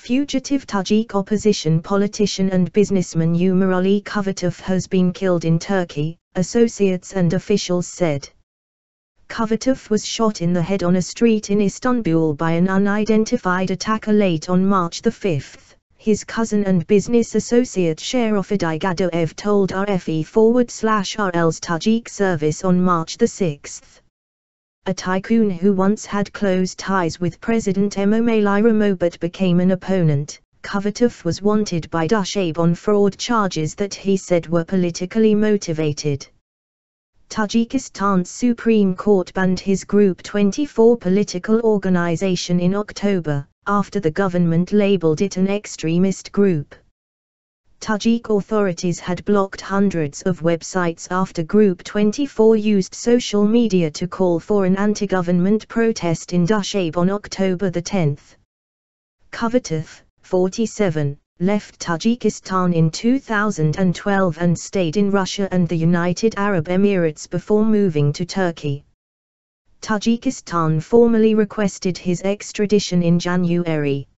Fugitive Tajik opposition politician and businessman Umarali Quvatov has been killed in Turkey, associates and officials said. Quvatov was shot in the head on a street in Istanbul by an unidentified attacker late on March 5, his cousin and business associate Sharofiddin Gadoev told RFE/RL's Tajik Service on March 6. A tycoon who once had close ties with President Emomali Rahmon but became an opponent, Quvatov was wanted by Dushanbe on fraud charges that he said were politically motivated. Tajikistan's Supreme Court banned his Group 24 political organization in October, after the government labeled it an extremist group. Tajik authorities had blocked hundreds of websites after Group 24 used social media to call for an anti-government protest in Dushanbe on October 10. Quvatov, 47, left Tajikistan in 2012 and stayed in Russia and the United Arab Emirates before moving to Turkey. Tajikistan formally requested his extradition in January.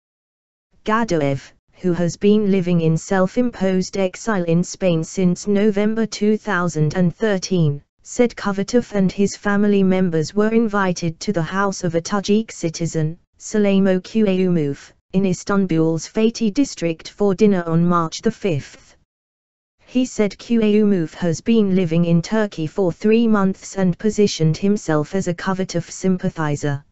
Gadoev, who has been living in self-imposed exile in Spain since November 2013, said Quvatov and his family members were invited to the house of a Tajik citizen, Sulaimon Qayumov, in Istanbul's Fatih district for dinner on March 5. He said Qayumov has been living in Turkey for 3 months and positioned himself as a Quvatov sympathizer.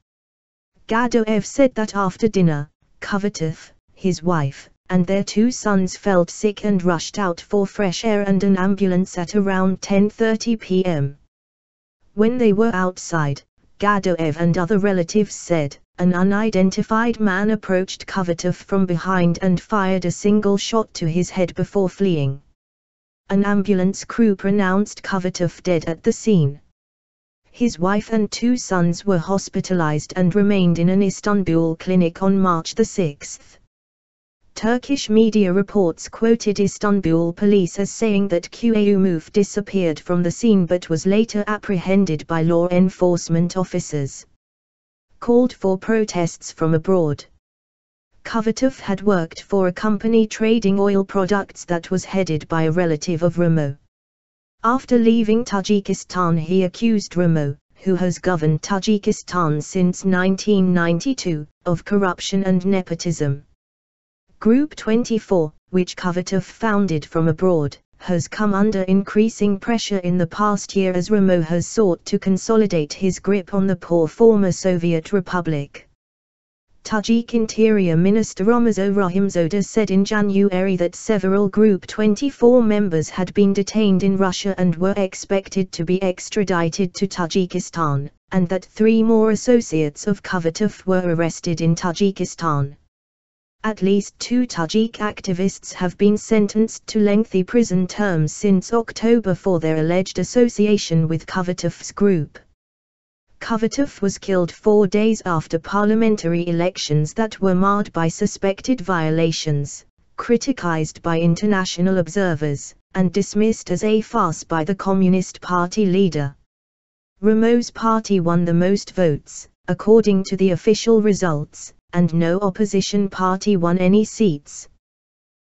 Gadoev said that after dinner, Quvatov, his wife, and their 2 sons felt sick and rushed out for fresh air and an ambulance at around 10:30 p.m. When they were outside, Gadoev and other relatives said, an unidentified man approached Quvatov from behind and fired a single shot to his head before fleeing. An ambulance crew pronounced Quvatov dead at the scene. His wife and 2 sons were hospitalized and remained in an Istanbul clinic on March 6. Turkish media reports quoted Istanbul police as saying that Qayumov disappeared from the scene but was later apprehended by law enforcement officers. Called for protests from abroad. Quvatov had worked for a company trading oil products that was headed by a relative of Rahmon. After leaving Tajikistan, he accused Rahmon, who has governed Tajikistan since 1992, of corruption and nepotism. Group 24, which Quvatov founded from abroad, has come under increasing pressure in the past year as Rahmon has sought to consolidate his grip on the poor former Soviet republic. Tajik Interior Minister Ramazan Rahimzadeh said in January that several Group 24 members had been detained in Russia and were expected to be extradited to Tajikistan, and that 3 more associates of Quvatov were arrested in Tajikistan. At least 2 Tajik activists have been sentenced to lengthy prison terms since October for their alleged association with Quvatov's group. Quvatov was killed 4 days after parliamentary elections that were marred by suspected violations, criticized by international observers, and dismissed as a farce by the Communist Party leader. Rahmon's party won the most votes, according to the official results, and no opposition party won any seats.